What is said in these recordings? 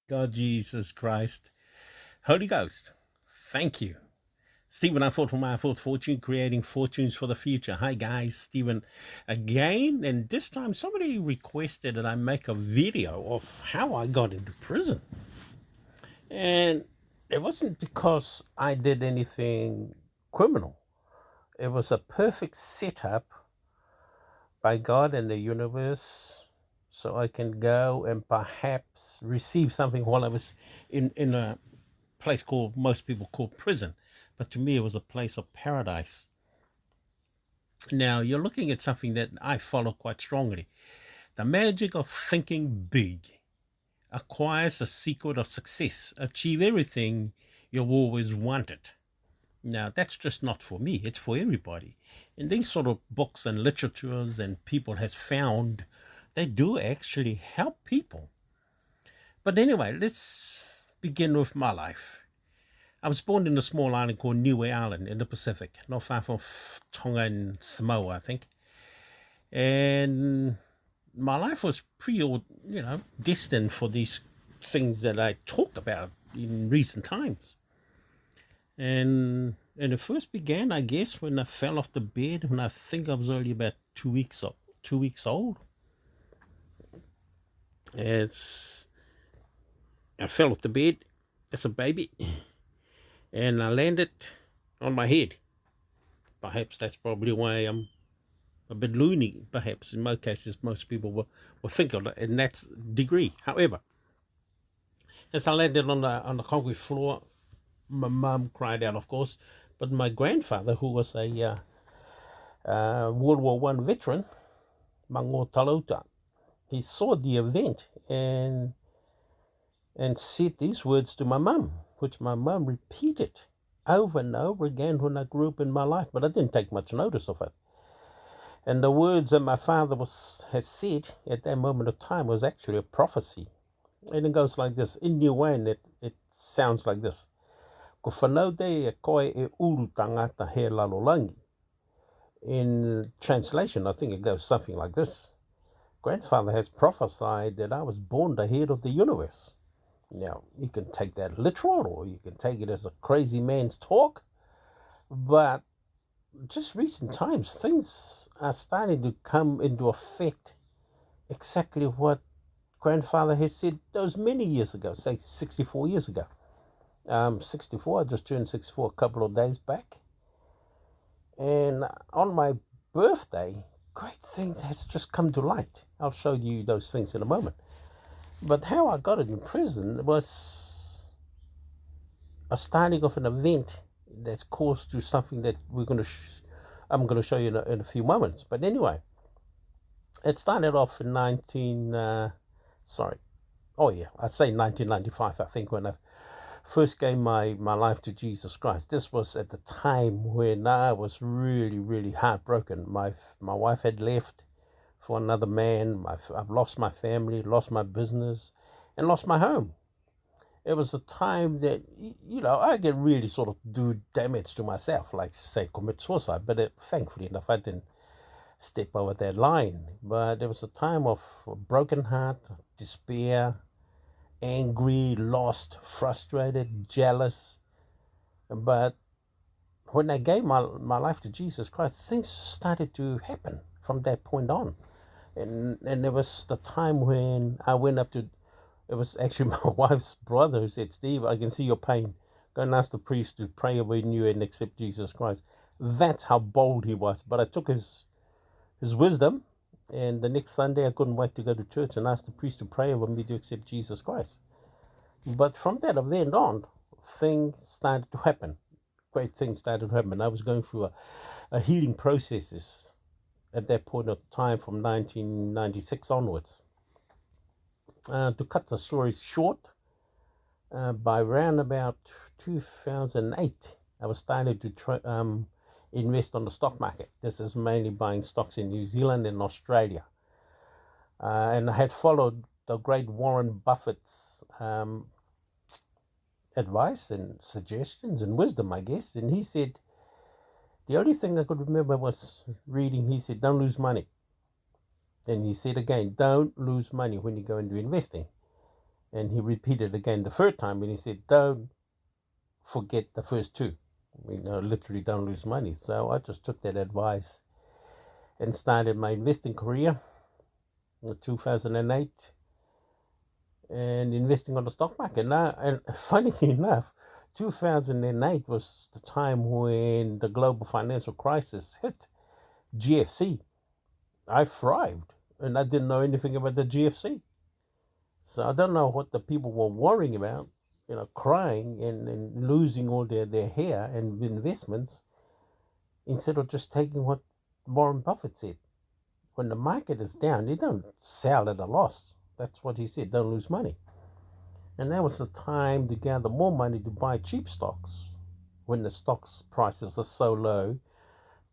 God, Jesus Christ, Holy Ghost, thank you. Stephen, I fought for my fourth fortune, creating fortunes for the future. Hi guys, Stephen again, and this time somebody requested that I make a video of how I got into prison. And it wasn't because I did anything criminal. It was a perfect setup by God and the universe so I can go and perhaps receive something while I was in a place called, most people call prison. But to me, it was a place of paradise. Now, you're looking at something that I follow quite strongly. The magic of thinking big acquires the secret of success. Achieve everything you've always wanted. Now, that's just not for me. It's for everybody. And these sort of books and literatures and people has found they do actually help people. But anyway, let's begin with my life. I was born in a small island called Niue Island in the Pacific, not far from Tonga and Samoa, I think. And my life was pretty, destined for these things that I talk about in recent times. And it first began, I guess, when I fell off the bed when I think I was only about 2 weeks old. I fell off the bed as a baby, and I landed on my head. Perhaps that's probably why I'm a bit loony, perhaps, in most cases. Most people will think of it in that degree. However, as I landed on the concrete floor, my mum cried out, of course, but my grandfather, who was a World War One veteran, Mango Talota, he saw the event and said these words to my mum, which my mum repeated over and over again when I grew up in my life, but I didn't take much notice of it. And the words that my father has said at that moment of time was actually a prophecy. And it goes like this. In Niuean, it sounds like this. Ko whanau te e koe e uru tangata he lalolangi. In translation, I think it goes something like this. Grandfather has prophesied that I was born the head of the universe. Now, you can take that literal or you can take it as a crazy man's talk. But just recent times, things are starting to come into effect exactly what grandfather has said those many years ago, say 64 years ago. 64, I just turned 64 a couple of days back. And on my birthday, great things has just come to light. I'll show you those things in a moment. But how I got it in prison was a starting of an event that's caused to something that I'm going to show you in a few moments. But anyway, it started off in I'd say 1995, I think, when I first gave my life to Jesus Christ. This was at the time when I was really, really heartbroken. My wife had left for another man. I've lost my family, lost my business, and lost my home. It was a time that, I could really sort of do damage to myself, like, say, commit suicide. But thankfully enough, I didn't step over that line. But it was a time of broken heart, despair, angry, lost, frustrated, jealous. But when I gave my life to Jesus Christ, things started to happen from that point on. And there was the time when I went up to, it was actually my wife's brother who said, Steve, I can see your pain. Go and ask the priest to pray over you and accept Jesus Christ. That's how bold he was. But I took his wisdom, and the next Sunday I couldn't wait to go to church and ask the priest to pray over me to accept Jesus Christ. But from that event on, things started to happen. Great things started to happen. I was going through a healing processes at that point of time from 1996 onwards. To cut the story short, by around about 2008, I was starting to invest on the stock market. This is mainly buying stocks in New Zealand and Australia. And I had followed the great Warren Buffett's advice and suggestions and wisdom, I guess. And he said, the only thing I could remember was reading, he said, don't lose money. And he said again, don't lose money when you go into investing. And he repeated again the third time, and he said, don't forget the first two. Literally don't lose money. So I just took that advice and started my investing career in 2008 and investing on the stock market. Now, and funny enough, 2008 was the time when the global financial crisis hit, GFC. I thrived, and I didn't know anything about the GFC. So I don't know what the people were worrying about, crying and losing all their hair and investments instead of just taking what Warren Buffett said. When the market is down, you don't sell at a loss. That's what he said, don't lose money. And that was the time to gather more money to buy cheap stocks when the stocks prices are so low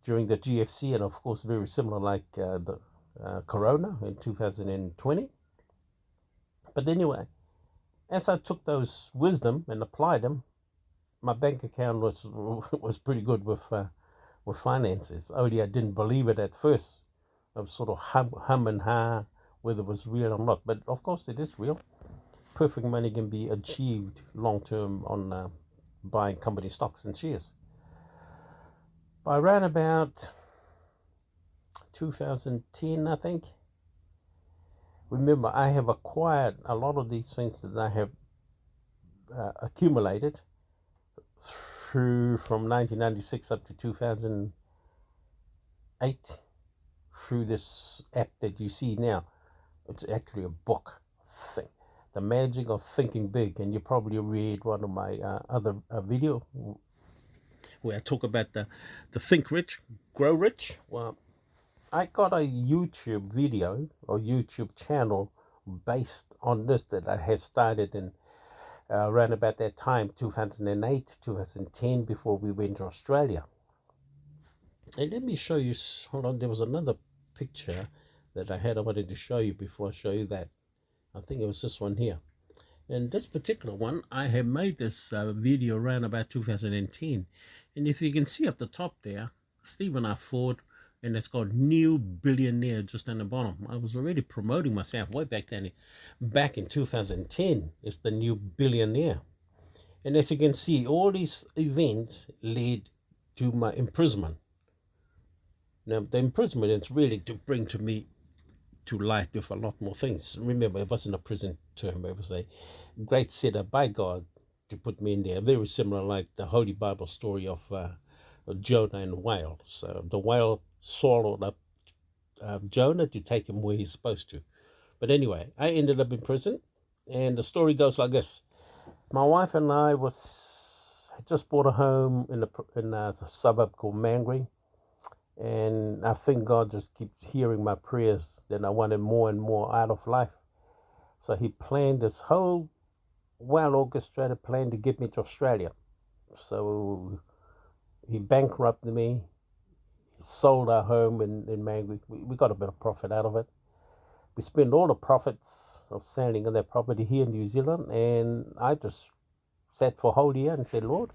during the GFC, and of course very similar like the Corona in 2020. But anyway, as I took those wisdom and applied them, my bank account was pretty good with finances. Only I didn't believe it at first. I was sort of hum and ha whether it was real or not. But of course it is real. Perfect money can be achieved long term on buying company stocks and shares. By around about 2010, I think. Remember, I have acquired a lot of these things that I have accumulated through from 1996 up to 2008 through this app that you see now. It's actually a book thing, The Magic of Thinking Big, and you probably read one of my other video where I talk about the Think Rich, Grow Rich. Well, I got a YouTube video or YouTube channel based on this that I had started in around about that time, 2008, 2010, before we went to Australia. And let me show you, hold on, there was another picture that I wanted to show you before I show you that. I think it was this one here. And this particular one, I have made this video around about 2010. And if you can see up the top there, Stephen R. Ford, and it's called New Billionaire just on the bottom. I was already promoting myself way back then. Back in 2010, it's the New Billionaire. And as you can see, all these events led to my imprisonment. Now, the imprisonment is really to bring to me to light with a lot more things. Remember, it wasn't a prison term. It was a great setup by God to put me in there. Very similar like the Holy Bible story of Jonah and the whale. So the whale swallowed up Jonah to take him where he's supposed to. But anyway, I ended up in prison, and the story goes like this. My wife and I just bought a home in a suburb called Mangere, and I think God just keeps hearing my prayers that I wanted more and more out of life. So he planned this whole well-orchestrated plan to get me to Australia. So he bankrupted me, sold our home in Mangere. We got a bit of profit out of it. We spent all the profits of selling on that property here in New Zealand, and I just sat for a whole year and said, Lord,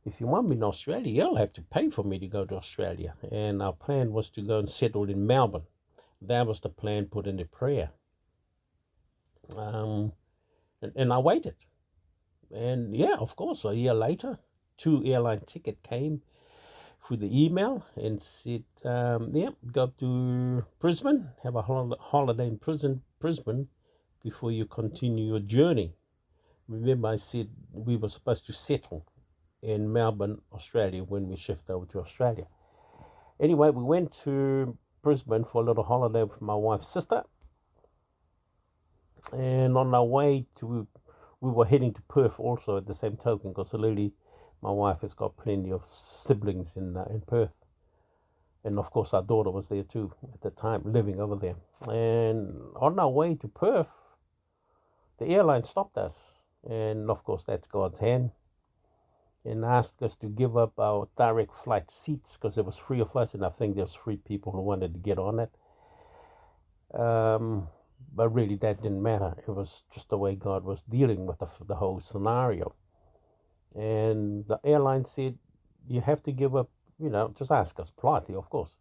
if you want me in Australia, you'll have to pay for me to go to Australia. And our plan was to go and settle in Melbourne. That was the plan put into prayer. And I waited. And yeah, of course, a year later, 2 airline tickets came through the email and said, go to Brisbane, have a holiday in Brisbane before you continue your journey. Remember, I said we were supposed to settle in Melbourne, Australia, when we shifted over to Australia. Anyway, we went to Brisbane for a little holiday with my wife's sister. And on our way we were heading to Perth also at the same token, because Lily, my wife, has got plenty of siblings in Perth. And of course, our daughter was there too at the time, living over there. And on our way to Perth, the airline stopped us. And of course, that's God's hand. And asked us to give up our direct flight seats, because there was 3 of us, and I think there's 3 people who wanted to get on it. But really, that didn't matter. It was just the way God was dealing with the whole scenario. And the airline said, you have to give up, just ask us politely, of course.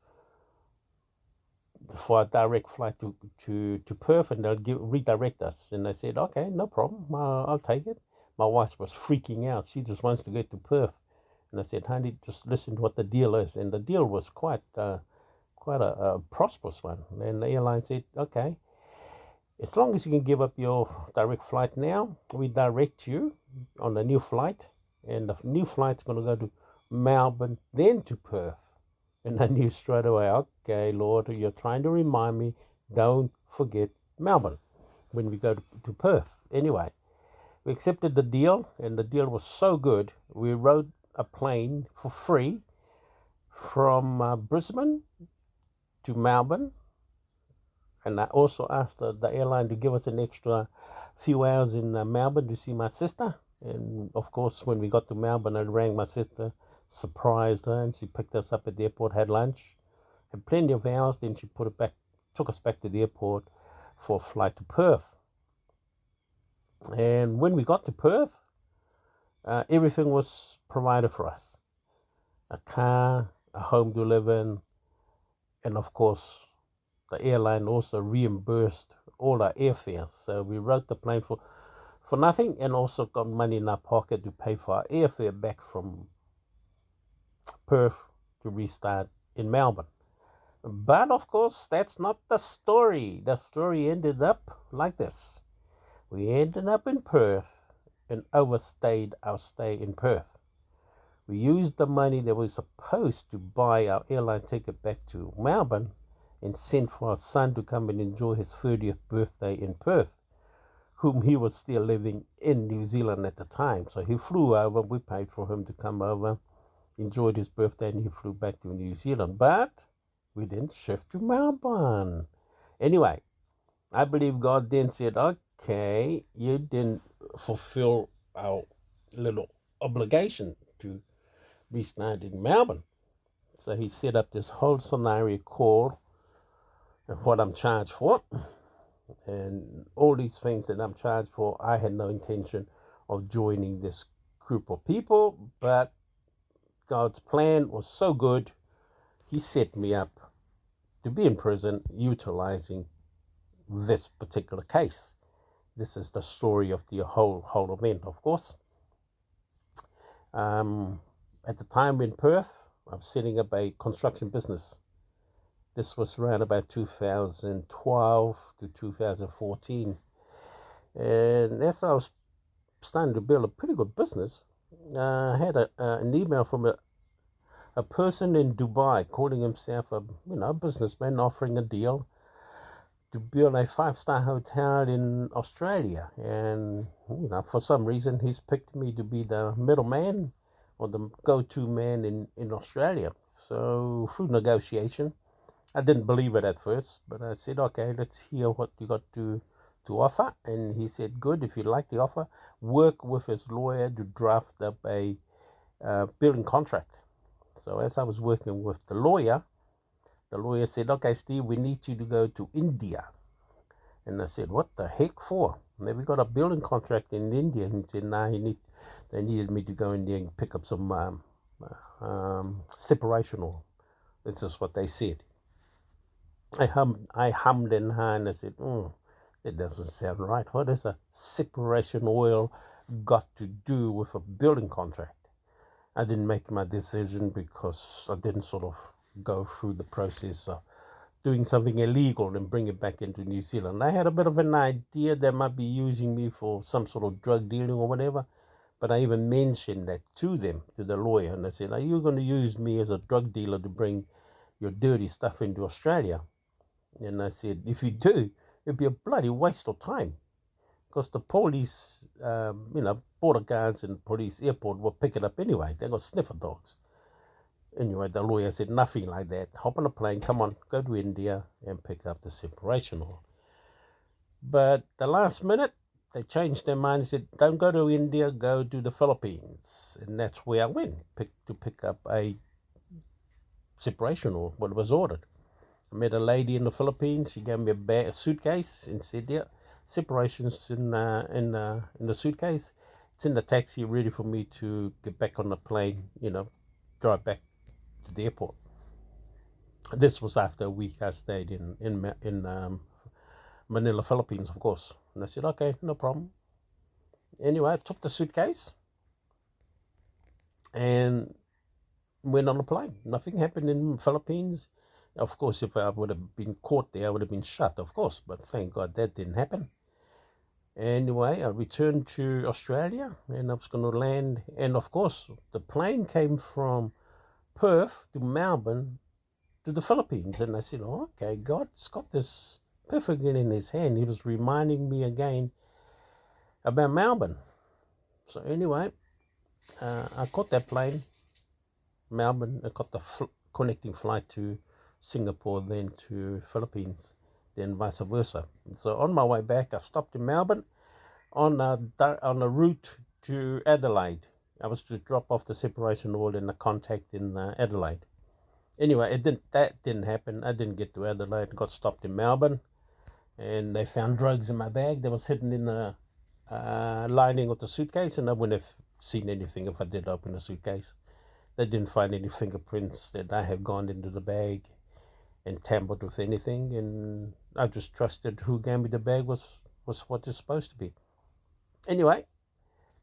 for a direct flight to Perth, and they'll redirect us. And I said, okay, no problem, I'll take it. My wife was freaking out. She just wants to get to Perth. And I said, honey, just listen to what the deal is. And the deal was quite a prosperous one. And the airline said, okay, as long as you can give up your direct flight now, we direct you on the new flight. And the new flight's going to go to Melbourne, then to Perth. And I knew straight away, okay, Lord, you're trying to remind me, don't forget Melbourne when we go to Perth. Anyway, we accepted the deal, and the deal was so good, we rode a plane for free from Brisbane to Melbourne. And I also asked the airline to give us an extra few hours in Melbourne to see my sister. And of course, when we got to Melbourne, I rang my sister, surprised her, and she picked us up at the airport, had lunch, had plenty of hours. Then she took us back to the airport for a flight to Perth. And when we got to Perth, everything was provided for us: a car, a home to live in, and of course, the airline also reimbursed all our airfares. So we rode the plane for nothing, and also got money in our pocket to pay for our airfare back from Perth to restart in Melbourne. But of course, that's not the story. The story ended up like this. We ended up in Perth and overstayed our stay in Perth. We used the money that was supposed to buy our airline ticket back to Melbourne and sent for our son to come and enjoy his 30th birthday in Perth, whom he was still living in New Zealand at the time. So he flew over, we paid for him to come over, enjoyed his birthday, and he flew back to New Zealand. But we didn't shift to Melbourne. Anyway, I believe God then said, okay, you didn't fulfill our little obligation to restart in Melbourne. So he set up this whole scenario called what I'm charged for. And all these things that I'm charged for, I had no intention of joining this group of people, but God's plan was so good, he set me up to be in prison utilizing this particular case. This is the story of the whole event, of course. At the time in Perth, I was setting up a construction business. This was around about 2012 to 2014. And as I was starting to build a pretty good business, I had an email from a person in Dubai calling himself a businessman, offering a deal to build a 5-star hotel in Australia. And for some reason, he's picked me to be the middleman or the go-to man in Australia. So through negotiation, I didn't believe it at first, but I said, okay, let's hear what you got to offer. And he said, good, if you like the offer, work with his lawyer to draft up a building contract. So as I was working with the lawyer said, okay, Steve, we need you to go to India. And I said, what the heck for? And then we got a building contract in India. And he said, nah, they needed me to go in there and pick up some separation oil. This is what they said. I hummed and hawed, and I said, that doesn't sound right. What has a separation oil got to do with a building contract? I didn't make my decision because I didn't sort of go through the process of doing something illegal and bring it back into New Zealand. I had a bit of an idea they might be using me for some sort of drug dealing or whatever, but I even mentioned that to them, to the lawyer, and I said, are you going to use me as a drug dealer to bring your dirty stuff into Australia? And I said, if you do, it'd be a bloody waste of time, because the police, border guards and police airport will pick it up anyway. They got sniffer dogs. Anyway, the lawyer said, nothing like that. Hop on a plane, come on, go to India and pick up the separation oil. But the last minute, they changed their mind and said, don't go to India, go to the Philippines. And that's where I went to pick up a separation oil, what was ordered. I met a lady in the Philippines. She gave me a suitcase and said, yeah, separation's in the suitcase. It's in the taxi, ready for me to get back on the plane, drive back to the airport. This was after a week I stayed in Manila, Philippines, of course. And I said, okay, no problem. Anyway, I took the suitcase and went on a plane. Nothing happened in the Philippines. Of course, if I would have been caught there, I would have been shot, of course. But thank God that didn't happen. Anyway, I returned to Australia and I was going to land. And of course, the plane came from Perth to Melbourne to the Philippines. And I said, oh, okay, God's got this perfectly in his hand. He was reminding me again about Melbourne. So anyway, I caught that plane, Melbourne. I got the connecting flight to Singapore, then to Philippines, then vice versa. So on my way back, I stopped in Melbourne on a route to Adelaide. I was to drop off the separation order and the contact in Adelaide. Anyway, that didn't happen. I didn't get to Adelaide. Got stopped in Melbourne, and they found drugs in my bag that was hidden in the lining of the suitcase, and I wouldn't have seen anything if I did open the suitcase. They didn't find any fingerprints that I have gone into the bag and tampered with anything, and I just trusted who gave me the bag was what it's supposed to be. Anyway,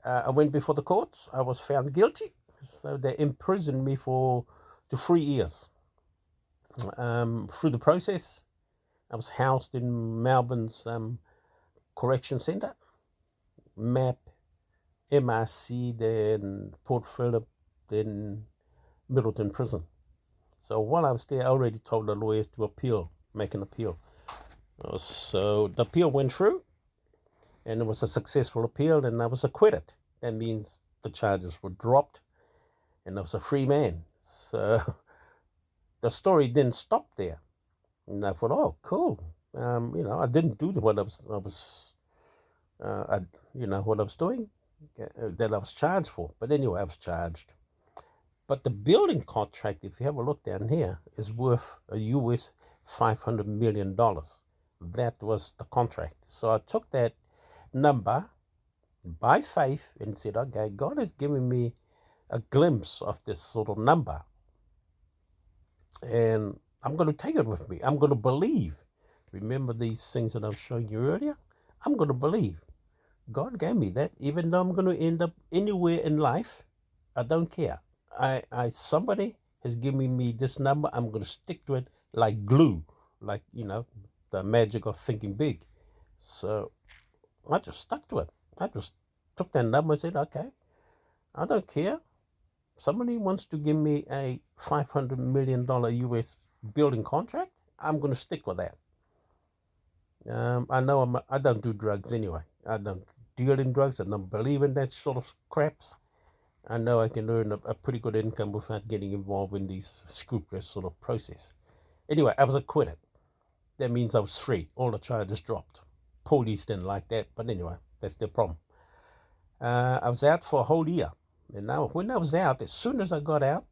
I went before the courts. I was found guilty, so they imprisoned me for 3 years. Through the process, I was housed in Melbourne's correction centre, MRC, then Port Phillip, then Middleton Prison. So while I was there, I already told the lawyers to make an appeal. So the appeal went through, and it was a successful appeal, and I was acquitted. That means the charges were dropped, and I was a free man. So the story didn't stop there. And I thought, oh, cool. I didn't do what what I was doing, that I was charged for. But anyway, I was charged. But the building contract, if you have a look down here, is worth a US $500 million. That was the contract. So I took that number by faith and said, okay, God has given me a glimpse of this sort of number. And I'm going to take it with me. I'm going to believe. Remember these things that I was showing you earlier? I'm going to believe. God gave me that. Even though I'm going to end up anywhere in life, I don't care. Somebody has given me this number. I'm going to stick to it like glue, like, the magic of thinking big. So I just stuck to it. I just took that number and said, okay, I don't care. Somebody wants to give me a $500 million US building contract. I'm going to stick with that. I know I don't do drugs anyway. I don't deal in drugs. I don't believe in that sort of craps. I know I can earn a pretty good income without getting involved in these scrupulous sort of process. Anyway, I was acquitted. That means I was free. All the charges dropped. Police didn't like that, but anyway, that's their problem. I was out for a whole year. And now when I was out, as soon as I got out,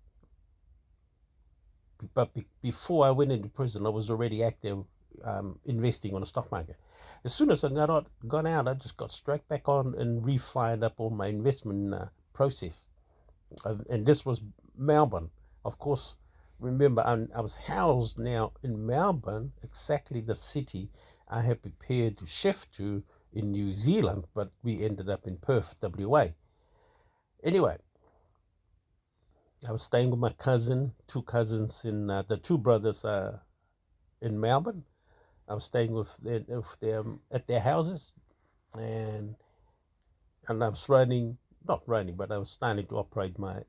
but before I went into prison, I was already active investing on the stock market. As soon as I got out, I just got straight back on and refired up all my investment process. And this was Melbourne. Of course, remember, I was housed now in Melbourne, exactly the city I had prepared to shift to in New Zealand, but we ended up in Perth, WA. Anyway, I was staying with my two cousins the two brothers in Melbourne. I was staying with them at their houses, and I was not running, but I was starting to operate my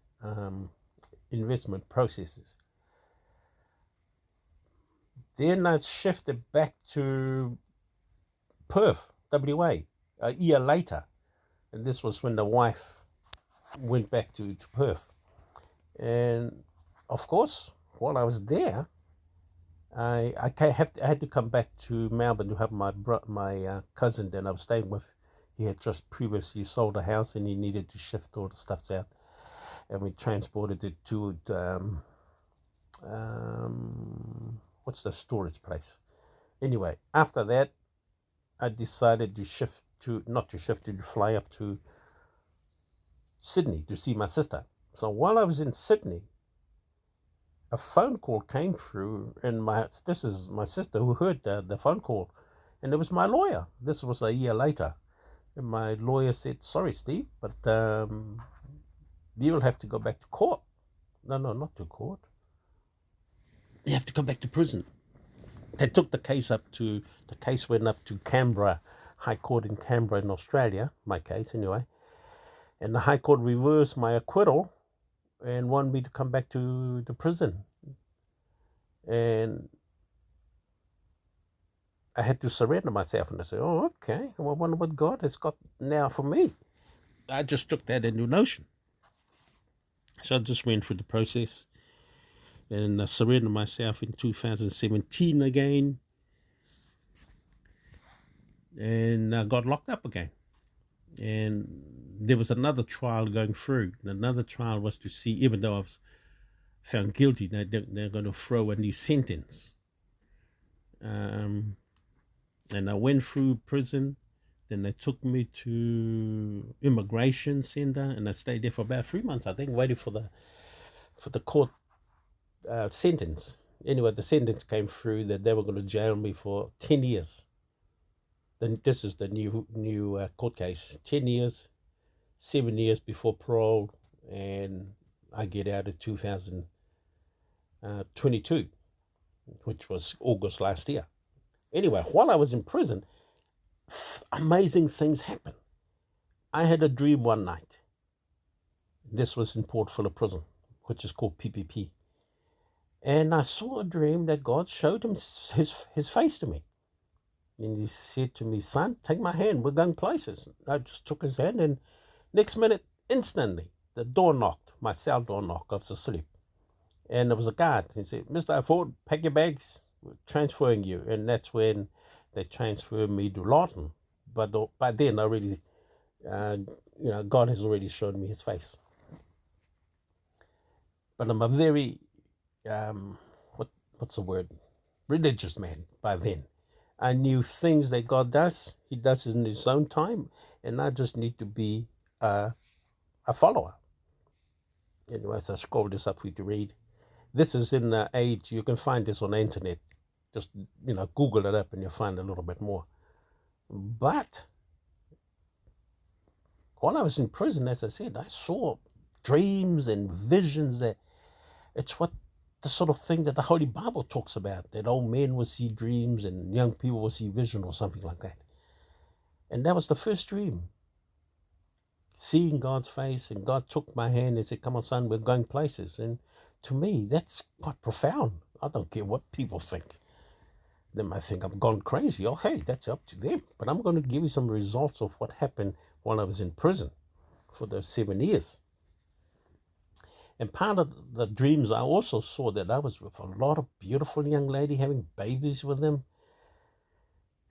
investment processes. Then I shifted back to Perth, WA, a year later, and this was when the wife went back to Perth. And of course, while I was there, I had to come back to Melbourne to have my cousin that I was staying with. He had just previously sold a house and he needed to shift all the stuff out, and we transported it to what's the storage place. Anyway, after that, I decided to fly up to Sydney to see my sister. So while I was in Sydney, a phone call came through, and this is my sister who heard the phone call, and it was my lawyer. This was a year later, and my lawyer said, "Sorry, Steve, but you'll have to go back to court." No, not to court. You have to come back to prison. They took the case went up to Canberra, High Court in Canberra in Australia, my case anyway. And the High Court reversed my acquittal and wanted me to come back to the prison. And I had to surrender myself. And I said, "Oh, okay. Well, I wonder what God has got now for me." I just took that into notion. So I just went through the process and I surrendered myself in 2017 again. And I got locked up again. And there was another trial going through. Another trial was to see, even though I was found guilty, they're going to throw a new sentence. And I went through prison. Then they took me to immigration center, and I stayed there for about 3 months, I think, waiting for the court sentence. Anyway, the sentence came through that they were going to jail me for 10 years. Then this is the new court case. 10 years, 7 years before parole, and I get out in 2022, which was August last year. Anyway, while I was in prison, amazing things happened. I had a dream one night. This was in Port Phillip Prison, which is called PPP. And I saw a dream that God showed him his face to me. And he said to me, "Son, take my hand. We're going places." I just took his hand, and next minute, instantly, the door knocked. My cell door knocked. I was asleep. And there was a guard. He said, "Mr. Ford, pack your bags. We're transferring you." And that's when they transferred me to Lawton. But by then, I already, God has already shown me his face. But I'm a very, what's the word? Religious man by then. I knew things that God does. He does it in his own time. And I just need to be a follower. Anyways, I scroll this up for you to read. This is in the age, you can find this on the internet. Just, Google it up and you'll find a little bit more. But while I was in prison, as I said, I saw dreams and visions that it's what the sort of thing that the Holy Bible talks about, that old men will see dreams and young people will see vision or something like that. And that was the first dream. Seeing God's face, and God took my hand and said, "Come on, son, we're going places." And to me, that's quite profound. I don't care what people think. They might think I've gone crazy. Oh, hey, that's up to them. But I'm going to give you some results of what happened while I was in prison for those 7 years. And part of the dreams, I also saw that I was with a lot of beautiful young ladies having babies with them.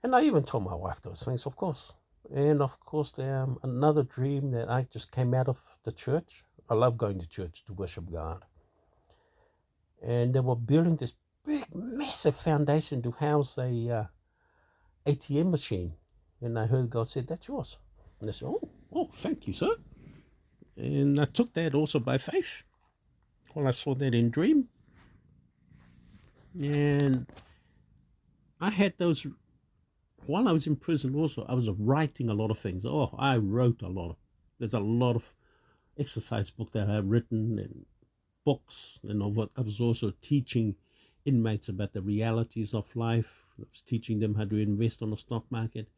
And I even told my wife those things, of course. And of course, another dream that I just came out of the church. I love going to church to worship God. And they were building this big, massive foundation to house a ATM machine. And I heard God said, "That's yours." And I said, oh, thank you, sir. And I took that also by faith. Well, I saw that in dream. And I had those, while I was in prison also, I was writing a lot of things. I wrote a lot. There's a lot of exercise book that I have written and books. And I was also teaching inmates about the realities of life. I was teaching them how to invest on the stock market.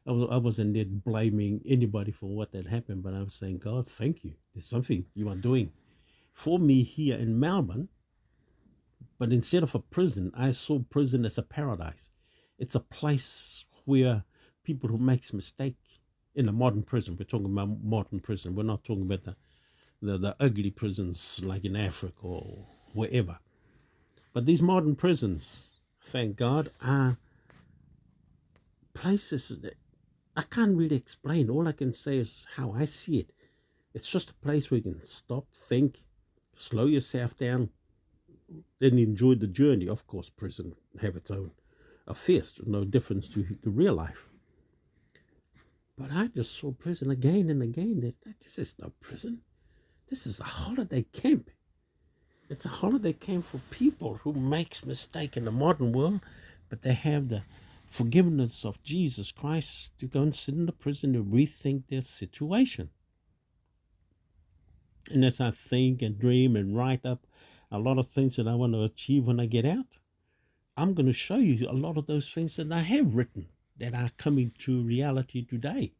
I wasn't there blaming anybody for what had happened, but I was saying, "God, thank you. There's something you are doing for me here in Melbourne." But instead of a prison, I saw prison as a paradise. It's a place where people who makes mistake in a modern prison. We're talking about modern prison. We're not talking about the ugly prisons like in Africa or wherever. But these modern prisons, thank God, are places that I can't really explain. All I can say is how I see it. It's just a place where you can stop, think, slow yourself down, and enjoy the journey. Of course, prison have its own affairs, no difference to real life. But I just saw prison again and again. This is no prison. This is a holiday camp. It's a holiday camp for people who makes mistake in the modern world, but they have the forgiveness of Jesus Christ to go and sit in the prison to rethink their situation. And as I think and dream and write up a lot of things that I want to achieve when I get out, I'm going to show you a lot of those things that I have written that are coming to reality today.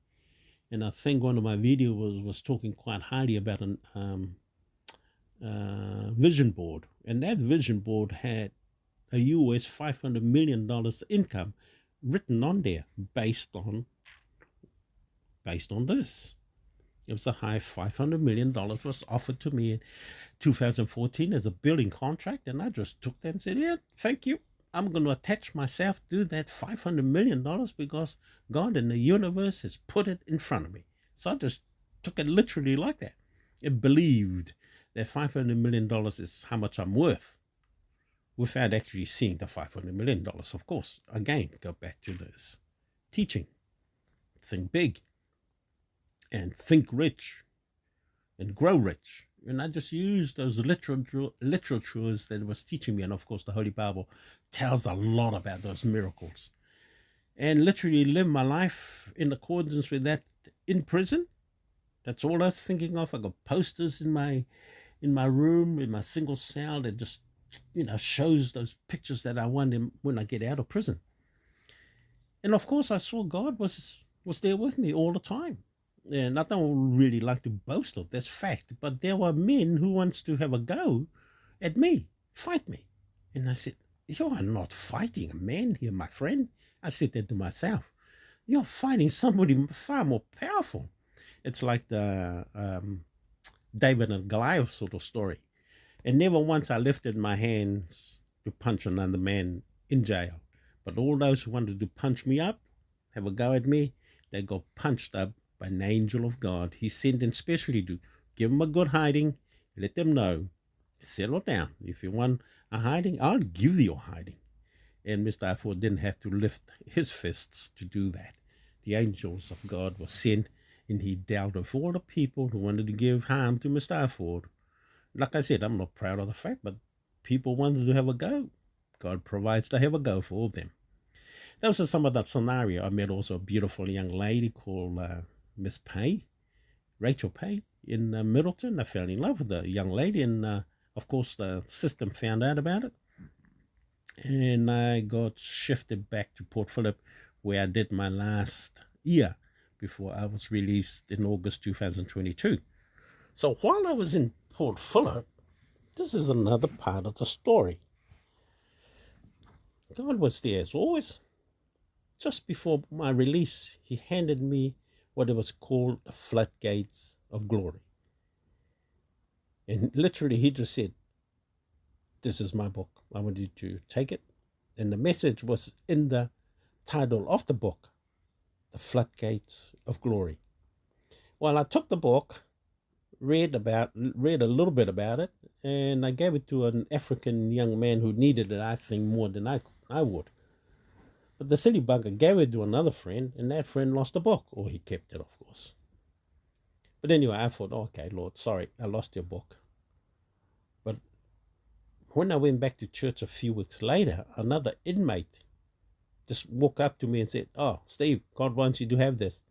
And I think one of my videos was talking quite highly about a vision board. And that vision board had a US $500 million income written on there based on this. It was a high $500 million was offered to me in 2014 as a building contract, and I just took that and said, yeah, thank you. I'm going to attach myself to that $500 million because God in the universe has put it in front of me. So I just took it literally like that and believed that $500 million is how much I'm worth without actually seeing the $500 million, of course. Again, go back to this teaching. Think big and think rich and grow rich. And I just used those literatures that it was teaching me. And of course, the Holy Bible tells a lot about those miracles. And literally live my life in accordance with that in prison. That's all I was thinking of. I got posters in my room, in my single cell that just, shows those pictures that I want when I get out of prison. And of course, I saw God was there with me all the time. And I don't really like to boast of this fact, but there were men who wants to have a go at me, fight me. And I said, you are not fighting a man here, my friend. I said that to myself. You're fighting somebody far more powerful. It's like the David and Goliath sort of story. And never once I lifted my hands to punch another man in jail. But all those who wanted to punch me up, have a go at me, they got punched up by an angel of God. He sent in specially to give them a good hiding, let them know, settle down. If you want a hiding, I'll give you a hiding. And Mr. Afford didn't have to lift his fists to do that. The angels of God were sent, and he dealt with all the people who wanted to give harm to Mr. Afford. Like I said, I'm not proud of the fact, but people wanted to have a go. God provides to have a go for all of them. Those are some of that scenario. I met also a beautiful young lady called Miss Pay, Rachel Pay, in Middleton. I fell in love with the young lady, and of course the system found out about it. And I got shifted back to Port Phillip, where I did my last year before I was released in August 2022. So while I was in Port Phillip, this is another part of the story. God was there as always. Just before my release, he handed me what it was called the floodgates of glory. And literally he just said, this is my book. I want you to take it. And the message was in the title of the book, The Floodgates of Glory. Well, I took the book, read a little bit about it, and I gave it to an African young man who needed it, I think, more than I would. But the city bunker gave it to another friend, and that friend lost the book, or he kept it, of course. But anyway, I thought, okay, Lord, sorry, I lost your book. But when I went back to church a few weeks later, another inmate just walked up to me and said, oh, Steve, God wants you to have this.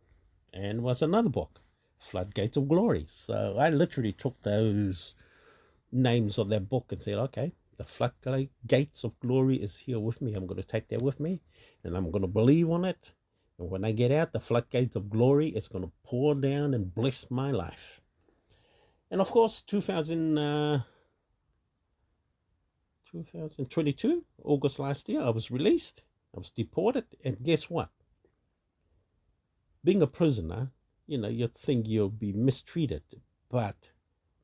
And it was another book, Floodgates of Glory. So I literally took those names of that book and said, okay, the floodgates of glory is here with me. I'm going to take that with me, and I'm going to believe on it. And when I get out, the floodgates of glory is going to pour down and bless my life. And of course, 2022, August last year, I was released. I was deported. And guess what? Being a prisoner, you'd think you'll be mistreated. But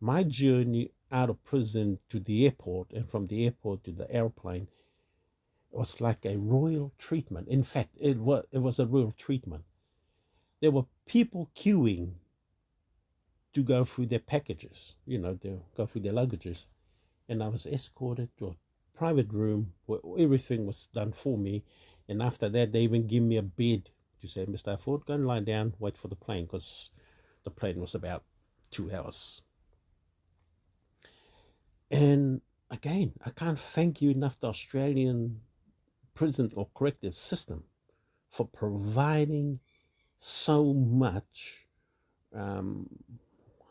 my journey out of prison to the airport, and from the airport to the airplane, was like a royal treatment. In fact, it was a royal treatment. There were people queuing to go through their packages, to go through their luggages. And I was escorted to a private room where everything was done for me. And after that, they even gave me a bed to say, Mr. Ford, go and lie down, wait for the plane, because the plane was about 2 hours. And again, I can't thank you enough, the Australian prison or corrective system, for providing so much, um,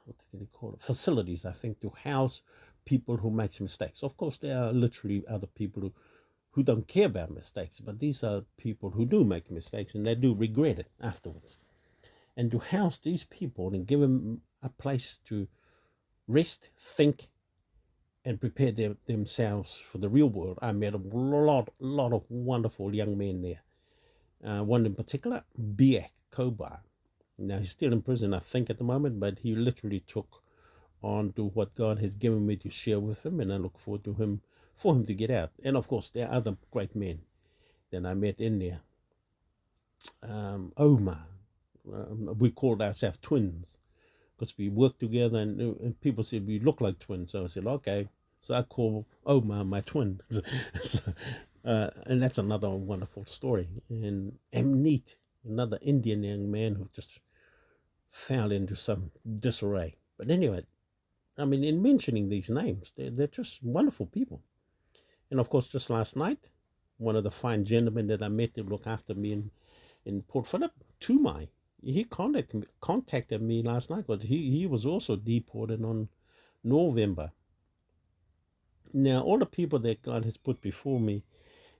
what can you call it, facilities, I think, to house people who make mistakes. Of course, there are literally other people who don't care about mistakes, but these are people who do make mistakes and they do regret it afterwards. And to house these people and give them a place to rest, think, and prepare themselves for the real world. I met a lot of wonderful young men there. One in particular, Biak Kobar. Now he's still in prison, I think, at the moment, but he literally took on to what God has given me to share with him, and I look forward to him to get out. And of course, there are other great men that I met in there. Omar, we called ourselves twins because we worked together, and people said we look like twins. So I said, okay. So I call Omar my twin. So, and that's another wonderful story. And Amneet, another Indian young man who just fell into some disarray. But anyway, I mean, in mentioning these names, they're just wonderful people. And of course, just last night, one of the fine gentlemen that I met to look after me in Port Phillip, Tumai, he contacted me last night because he was also deported on November. Now, all the people that God has put before me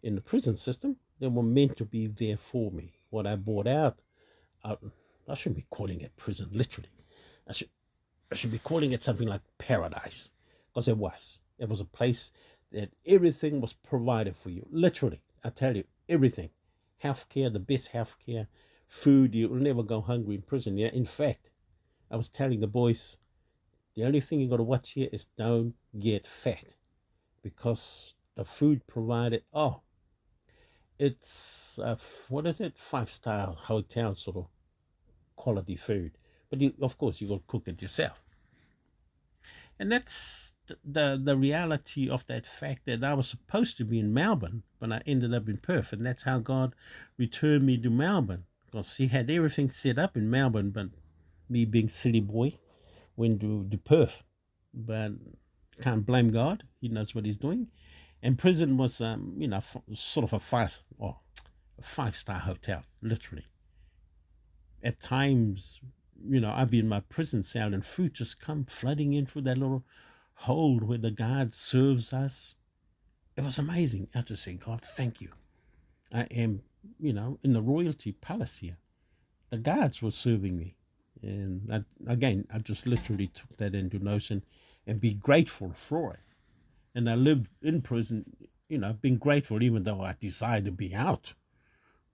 in the prison system, they were meant to be there for me. What I brought out, I shouldn't be calling it prison, literally. I should be calling it something like paradise, because it was. It was a place that everything was provided for you, literally. I tell you, everything. Healthcare, the best healthcare, food. You'll never go hungry in prison. Yeah, in fact, I was telling the boys, the only thing you got to watch here is don't get fat, because the food provided. Oh, it's what is it? 5-star hotel sort of quality food, but of course you got to cook it yourself. And that's the reality of that fact that I was supposed to be in Melbourne, but I ended up in Perth, and that's how God returned me to Melbourne, because He had everything set up in Melbourne, but me being silly boy went to Perth. But can't blame God; He knows what He's doing. And prison was, sort of a 5-star hotel, literally. At times, I'd be in my prison cell and food just come flooding in through that little hole where the guard serves us. It was amazing. I just say, God, thank you. I am, in the royalty palace here. The guards were serving me. And I just literally took that into notion and be grateful for it. And I lived in prison, being grateful even though I decided to be out.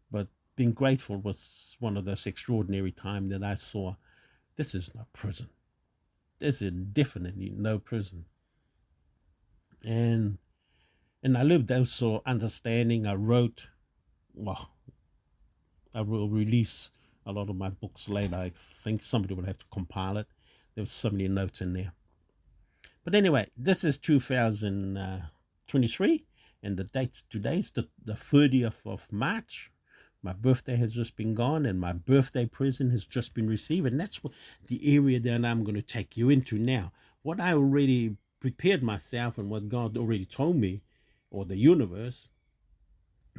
But being grateful was one of those extraordinary times that I saw this is not prison. This is definitely no prison. And I lived also understanding. I will release a lot of my books later. I think somebody will have to compile it. There's so many notes in there. But anyway, this is 2023, and the date today is the 30th of March. My birthday has just been gone, and my birthday present has just been received. And that's the area that I'm going to take you into now. What I already prepared myself and what God already told me, or the universe,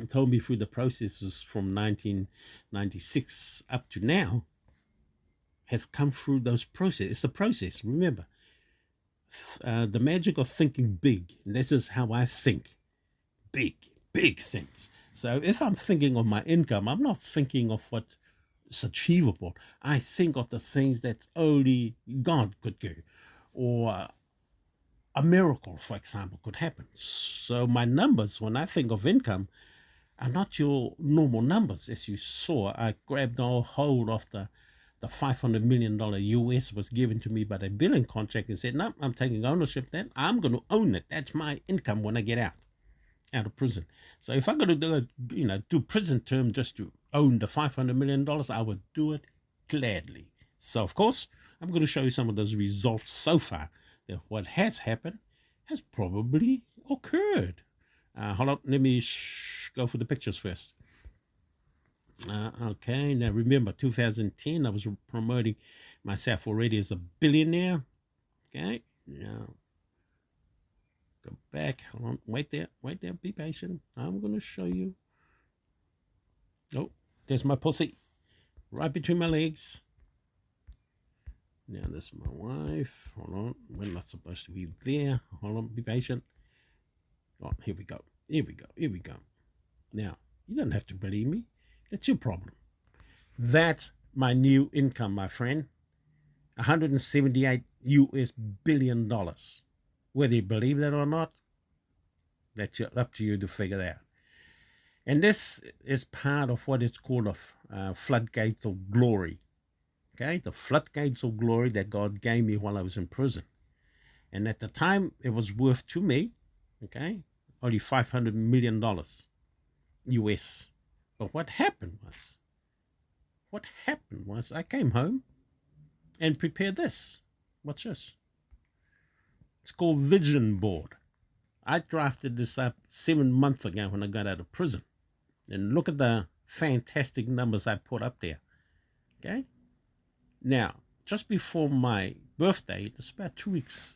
told me through the processes from 1996 up to now, has come through those processes. It's a process, remember. The magic of thinking big. This is how I think. Big things. So if I'm thinking of my income, I'm not thinking of what's achievable. I think of the things that only God could do, or a miracle, for example, could happen. So my numbers, when I think of income, are not your normal numbers. As you saw, I grabbed a hold of the $500 million US was given to me by the billing contract and said, no, I'm taking ownership of that. I'm going to own it. That's my income when I get out of prison. So if I'm going to do prison term just to own the $500 million, I would do it gladly. So, of course, I'm going to show you some of those results so far. That what has happened has probably occurred. Hold on, let me go for the pictures first. Okay, now remember 2010, I was promoting myself already as a billionaire. Okay, now Go back. Hold on. Wait there. Be patient. I'm going to show you. Oh, there's my pussy. Right between my legs. Now this is my wife. Hold on. We're not supposed to be there. Hold on. Be patient. Oh, here we go. Here we go. Now, you don't have to believe me. That's your problem. That's my new income, my friend. $178 billion. Whether you believe that or not, that's up to you to figure that out. And this is part of what is called a floodgates of glory. Okay, the floodgates of glory that God gave me while I was in prison. And at the time, it was worth to me, okay, only $500 million US. But what happened was I came home and prepared this. What's this? It's called Vision Board. I drafted this up 7 months ago when I got out of prison. And look at the fantastic numbers I put up there. Okay? Now, just before my birthday, it's about 2 weeks,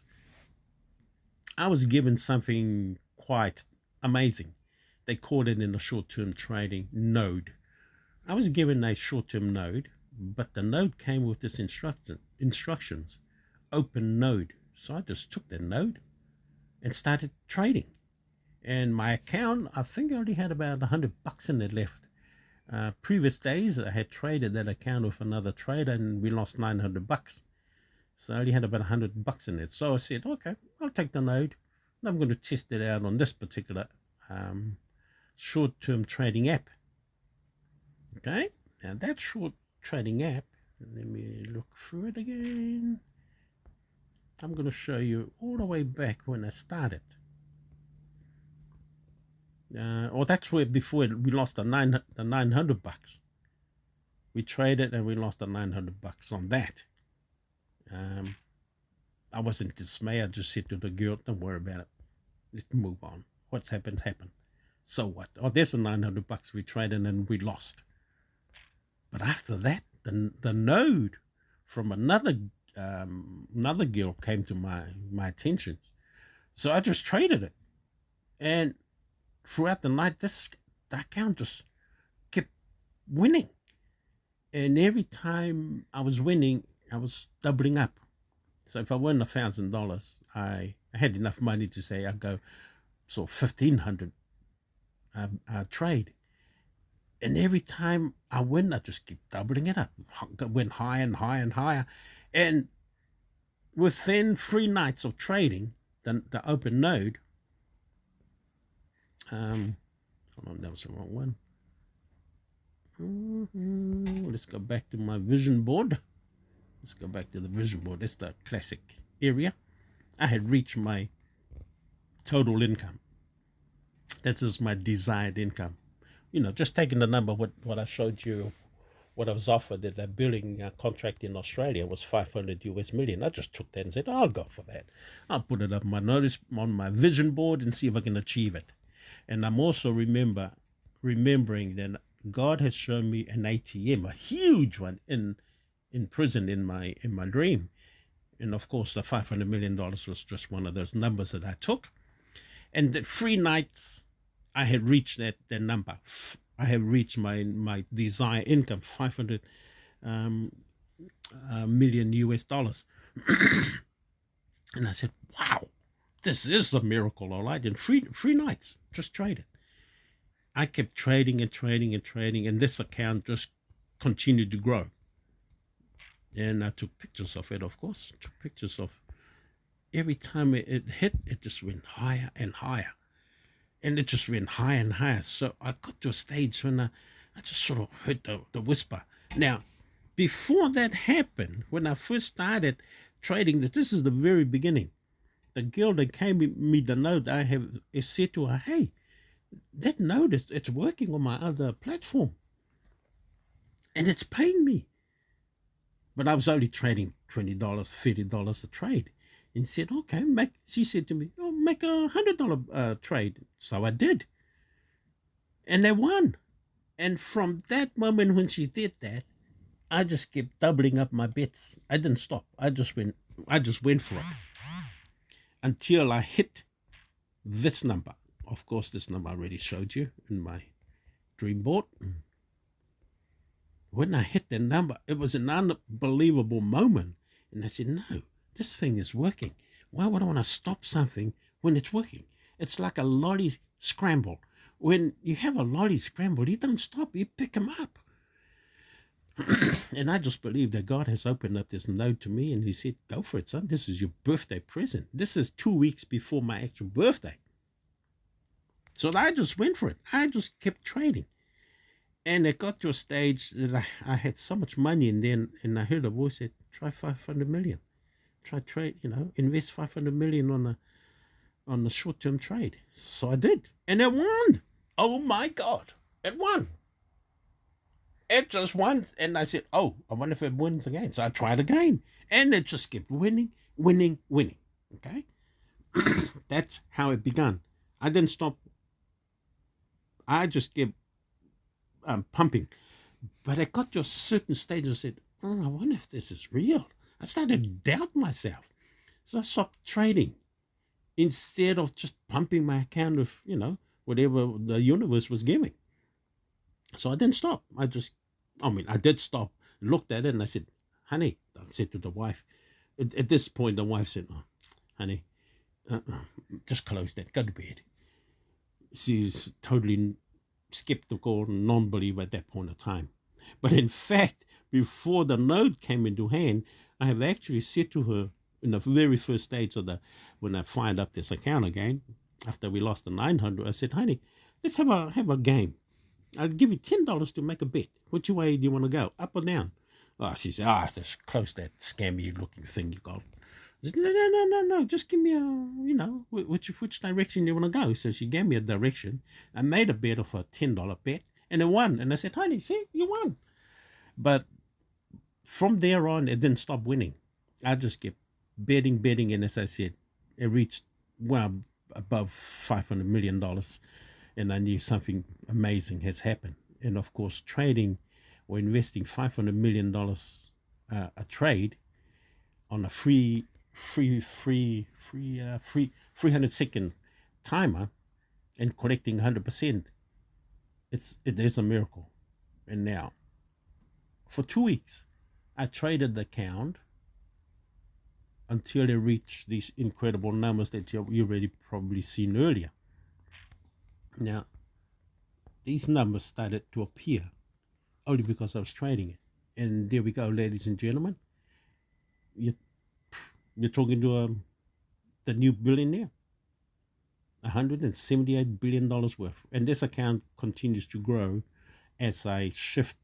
I was given something quite amazing. They called it in the short-term trading node. I was given a short-term node, but the node came with this instructions, open node. So I just took the node and started trading. And my account, I think I only had about $100 in it left. Previous days, I had traded that account with another trader and we lost $900. So I only had about $100 in it. So I said, okay, I'll take the node and I'm going to test it out on this particular short-term trading app. Okay, now that short trading app, let me look through it again. I'm going to show you all the way back when I started. That's where before we lost the $900. We traded and we lost the $900 on that. I wasn't dismayed. I just said to the girl, don't worry about it. Let's move on. What's happened. So what? Oh, there's the $900 we traded and we lost. But after that, the node from another girl came to my attention. So I just traded it. And throughout the night, the account just kept winning. And every time I was winning, I was doubling up. So if I won $1,000, I had enough money to say I'd go so 1,500 trade. And every time I win, I just keep doubling it up. Went higher and higher and higher. And within 3 nights of trading, the open node, hold on, that was the wrong one. Let's go back to my vision board. Let's go back to the vision board. That's the classic area. I had reached my total income. This is my desired income. You know, just taking the number, what I showed you, what I was offered that the building contract in Australia was $500 million. I just took that and said, I'll go for that. I'll put it up on my vision board and see if I can achieve it. And I'm also remembering that God has shown me an ATM, a huge one in prison in my dream. And of course, the $500 million was just one of those numbers that I took. And the 3 nights, I had reached that number. I have reached my desired income, $500 million US dollars. And I said, wow, this is a miracle, all right. In three nights, just traded. I kept trading and trading and trading, and this account just continued to grow. And I took pictures of it, of course. Took pictures of every time it hit, it just went higher and higher. And it just went higher and higher. So I got to a stage when I just sort of heard the whisper. Now, before that happened, when I first started trading, this is the very beginning. The girl that gave me the note, I said to her, hey, that note, it's working on my other platform. And it's paying me. But I was only trading $20, $30 a trade. And said, okay, she said to me, oh, make a $100 trade. So I did. And they won. And from that moment when she did that, I just kept doubling up my bets. I didn't stop. I just went for it until I hit this number. Of course, this number I already showed you in my dream board. When I hit the number, it was an unbelievable moment. And I said, no, this thing is working. Why would I want to stop something when it's working? It's like a lolly scramble. When you have a lolly scramble, you don't stop, you pick them up. And I just believe that God has opened up this note to me and he said, go for it, son. This is your birthday present. This is 2 weeks before my actual birthday. So I just went for it. I just kept trading. And it got to a stage that I had so much money, and I heard a voice said, try 500 million. Try trade, invest 500 million on the short-term trade. So I did. And it won. Oh my God. It won. It just won. And I said, oh, I wonder if it wins again. So I tried again. And it just kept winning. Okay? That's how it began. I didn't stop. I just kept pumping. But I got to a certain stage and said, oh, I wonder if this is real. I started to doubt myself. So I stopped trading instead of just pumping my account with, whatever the universe was giving. So I didn't stop. I did stop, looked at it, and I said, honey, I said to the wife, at this point, the wife said, oh, honey, just close that, go to bed. She's totally skeptical, non-believer at that point of time. But in fact, before the note came into hand, I have actually said to her in the very first stage when I fired up this account again, after we lost the 900, I said, honey, let's have a game. I'll give you $10 to make a bet. Which way do you want to go, up or down? Oh, she said, just close that scammy looking thing you got. I said, no, just give me which direction you want to go. So she gave me a direction. I made a bet of a $10 bet, and it won. And I said, honey, see, you won. But from there on, it didn't stop winning. I just kept betting, and as I said, it reached above $500 million, and I knew something amazing has happened. And of course, trading or investing $500 million a trade on a free 300-second timer and collecting 100%, it is a miracle. And now, for 2 weeks, I traded the account until it reached these incredible numbers that you already probably seen earlier. Now, these numbers started to appear only because I was trading it. And there we go, ladies and gentlemen. You're talking to the new billionaire. $178 billion worth. And this account continues to grow as I shift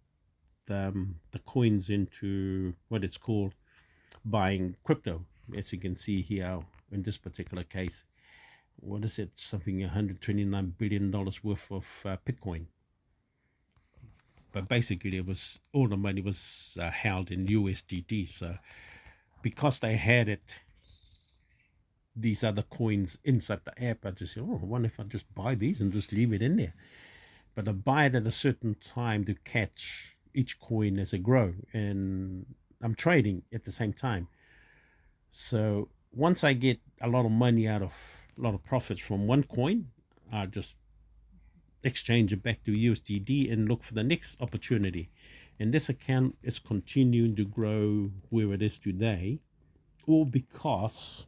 the coins into what it's called buying crypto. As you can see here in this particular case, what is it? Something $129 billion worth of Bitcoin. But basically, it was all the money was held in USDT. So because they had these other coins inside the app, I just said, I wonder if I just buy these and just leave it in there. But I buy it at a certain time to catch each coin as it grows, and I'm trading at the same time. So once I get a lot of money a lot of profits from one coin, I just exchange it back to USDT and look for the next opportunity. And this account is continuing to grow where it is today, all because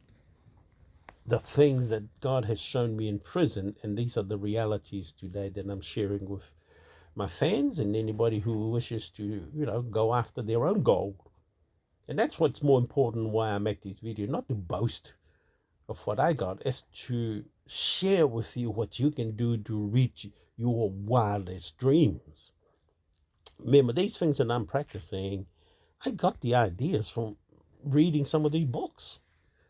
the things that God has shown me in prison, and these are the realities today that I'm sharing with my fans and anybody who wishes to, go after their own goal. And that's what's more important why I make these videos, not to boast of what I got, is to share with you what you can do to reach your wildest dreams. Remember, these things that I'm practicing, I got the ideas from reading some of these books.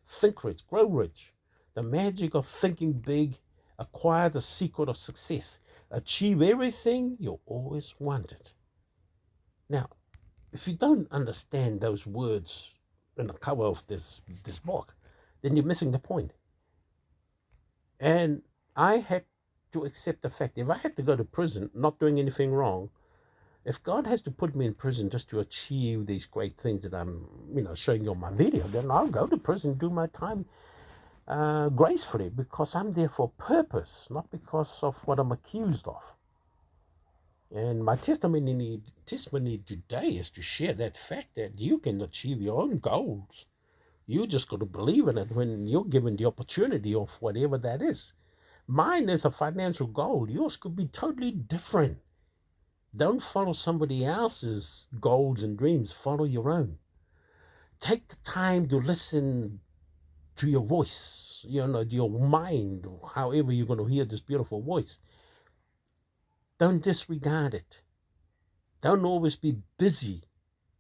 Think Rich, Grow Rich, The Magic of Thinking Big, Acquire the Secret of Success, Achieve Everything You Always Wanted. Now, if you don't understand those words in the cover of this book, then you're missing the point. And I had to accept the fact, if I had to go to prison, not doing anything wrong, if God has to put me in prison just to achieve these great things that I'm, showing you on my video, then I'll go to prison, do my time, gracefully, because I'm there for a purpose, not because of what I'm accused of. And my testimony today is to share that fact that you can achieve your own goals. You just got to believe in it when you're given the opportunity of whatever that is. Mine is a financial goal. Yours could be totally different. Don't follow somebody else's goals and dreams. Follow your own. Take the time to listen to your voice, your mind, however you're going to hear this beautiful voice. Don't disregard it. Don't always be busy.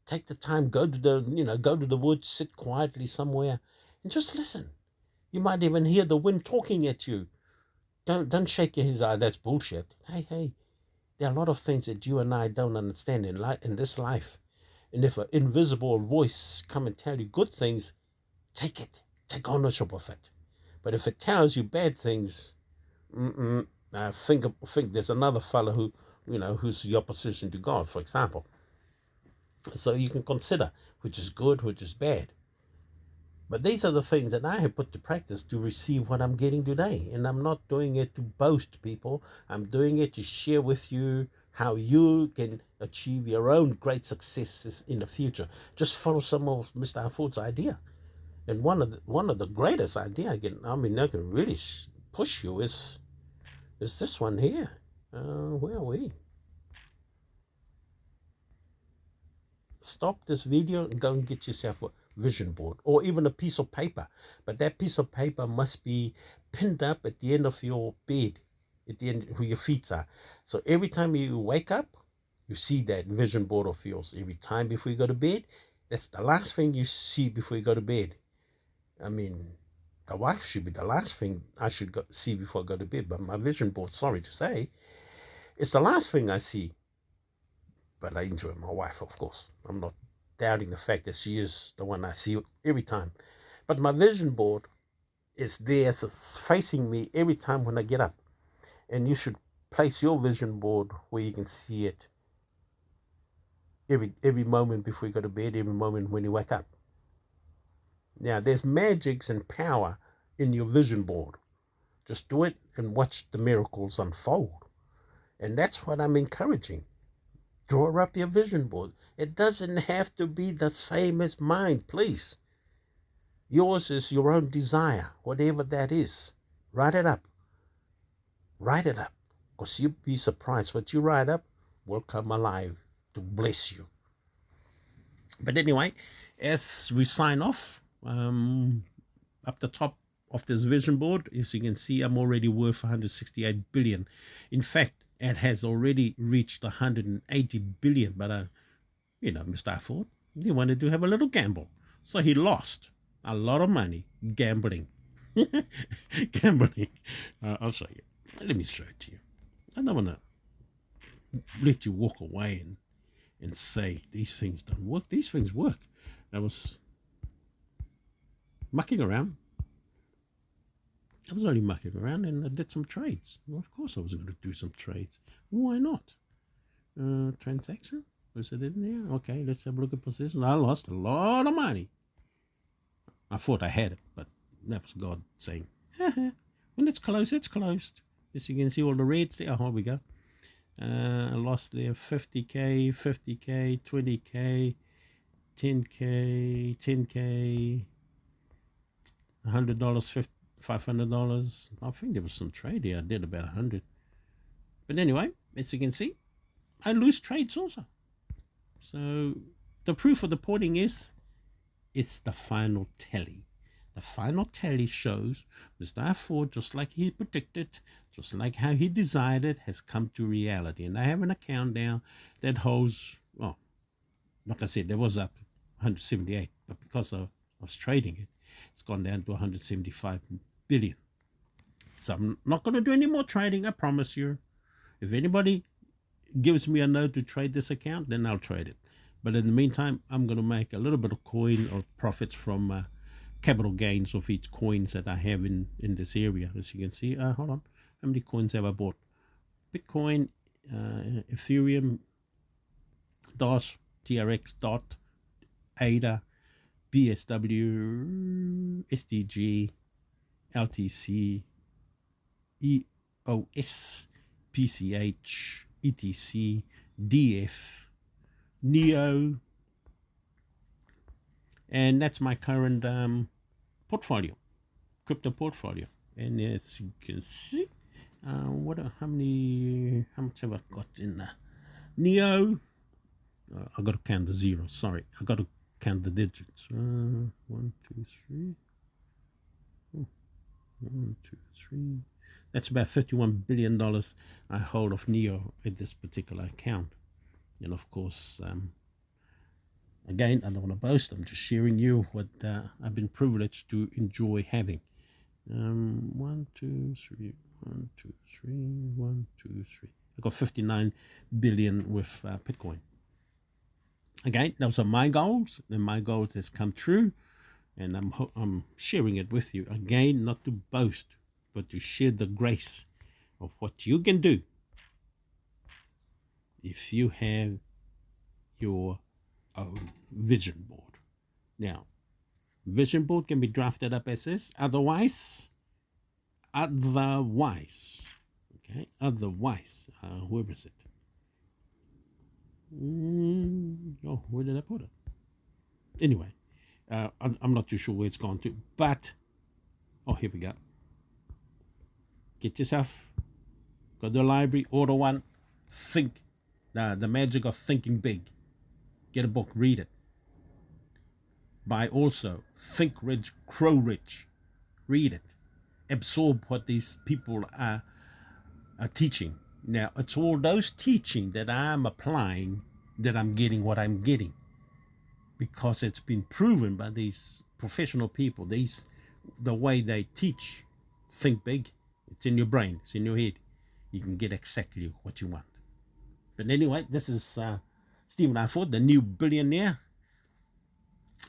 Take the time, go to the woods, sit quietly somewhere and just listen. You might even hear the wind talking at you. Don't shake your head, that's bullshit. Hey, there are a lot of things that you and I don't understand in this life. And if an invisible voice come and tell you good things, take it. Take ownership of it. But if it tells you bad things, I think there's another fellow who's the opposition to God, for example. So you can consider which is good, which is bad. But these are the things that I have put to practice to receive what I'm getting today. And I'm not doing it to boast, people. I'm doing it to share with you how you can achieve your own great successes in the future. Just follow some of Mr. Ford's idea. And one of the greatest idea I can really push you is this one here. Where are we? Stop this video and go and get yourself a vision board or even a piece of paper. But that piece of paper must be pinned up at the end of your bed, at the end where your feet are. So every time you wake up, you see that vision board of yours. Every time before you go to bed, that's the last thing you see before you go to bed. I mean, the wife should be the last thing I should see before I go to bed. But my vision board, sorry to say, it's the last thing I see. But I enjoy my wife, of course. I'm not doubting the fact that she is the one I see every time. But my vision board is there, it's facing me every time when I get up. And you should place your vision board where you can see it every moment before you go to bed, every moment when you wake up. Now, there's magics and power in your vision board. Just do it and watch the miracles unfold. And that's what I'm encouraging. Draw up your vision board. It doesn't have to be the same as mine, please. Yours is your own desire, whatever that is. Write it up. Write it up. Because you'll be surprised what you write up will come alive to bless you. But anyway, as we sign off, up the top of this vision board, as you can see, I'm already worth 168 billion. In fact, it has already reached 180 billion. But, Mr. Ford, he wanted to have a little gamble. So he lost a lot of money gambling. Gambling. I'll show you. Let me show it to you. I don't want to let you walk away and say these things don't work. These things work. I was mucking around. I was only mucking around and I did some trades. Well, of course I was going to do some trades. Why not? Transaction? Was it in there? Okay, let's have a look at position. I lost a lot of money. I thought I had it, but that was God saying, when it's closed, it's closed. As you can see all the reds there. Oh, here we go. I lost there 50K, 50K, 20K, 10K, 10K, $100, $500. I think there was some trade here. I did about 100. But anyway, as you can see, I lose trades also. So the proof of the pudding is it's the final tally. The final tally shows Mr. Ford, just like he predicted, just like how he desired it, has come to reality. And I have an account now that holds, well, like I said, there was up 178, but because I was trading it, it's gone down to 175 billion. So I'm not going to do any more trading, I promise you. If anybody gives me a note to trade this account, then I'll trade it. But in the meantime, I'm going to make a little bit of coin or profits from capital gains of each coins that I have in this area. As you can see, hold on, how many coins have I bought? Bitcoin, Ethereum, DOS, TRX, DOT, ADA, BSW, SDG, LTC, EOS, PCH, ETC, DF, NEO, and that's my current portfolio, crypto portfolio. And as you can see, how much have I got in there? NEO, I got to count the zeros, sorry. I got to count the digits. 1, 2, 3. 1, 2, 3. That's about $51 billion I hold of NEO at this particular account. And of course, again, I don't want to boast. I'm just sharing you what I've been privileged to enjoy having. 1, 2, 3. 1, 2, 3. 1, 2, 3. I got 59 billion with Bitcoin. Again, those are my goals, and my goals has come true, and I'm sharing it with you. Again, not to boast, but to share the grace of what you can do if you have your own vision board. Now, vision board can be drafted up as this. Otherwise, where is it? Where did I put it? Anyway, I'm not too sure where it's gone to, but, here we go. Get yourself, go to the library, order one, think, the magic of thinking big. Get a book, read it. Buy also Think Rich, Grow Rich. Read it. Absorb what these people are teaching. Now, it's all those teaching that I'm applying that I'm getting what I'm getting, because it's been proven by these professional people, the way they teach. Think big. It's in your brain. It's in your head. You can get exactly what you want. But anyway, this is Stephen R. Ford, the new billionaire.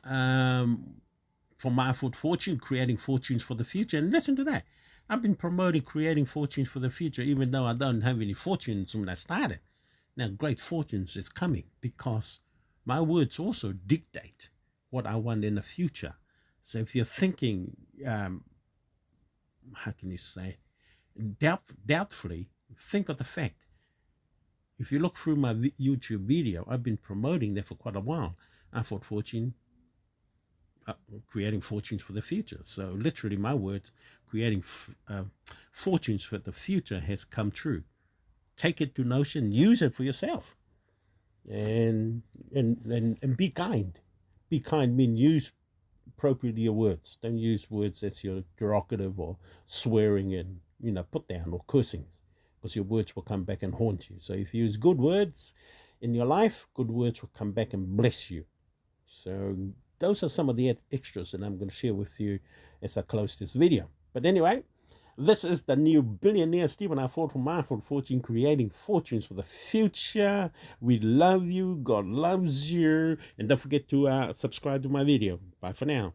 From My Fortune, creating fortunes for the future. And listen to that. I've been promoting creating fortunes for the future, even though I don't have any fortunes when I started. Now, great fortunes is coming because my words also dictate what I want in the future. So if you're thinking, how can you say, doubtfully, think of the fact. If you look through my YouTube video, I've been promoting that for quite a while. I thought creating fortunes for the future. So literally my word, creating fortunes for the future has come true. Take it to notion, use it for yourself. And be kind. Be kind means use appropriately your words. Don't use words that's your derogative or swearing and, put down or cursing, because your words will come back and haunt you. So if you use good words in your life, good words will come back and bless you. So those are some of the extras that I'm going to share with you as I close this video. But anyway, this is the new billionaire, Stephen R. Ford from My Fortune, creating fortunes for the future. We love you. God loves you. And don't forget to subscribe to my video. Bye for now.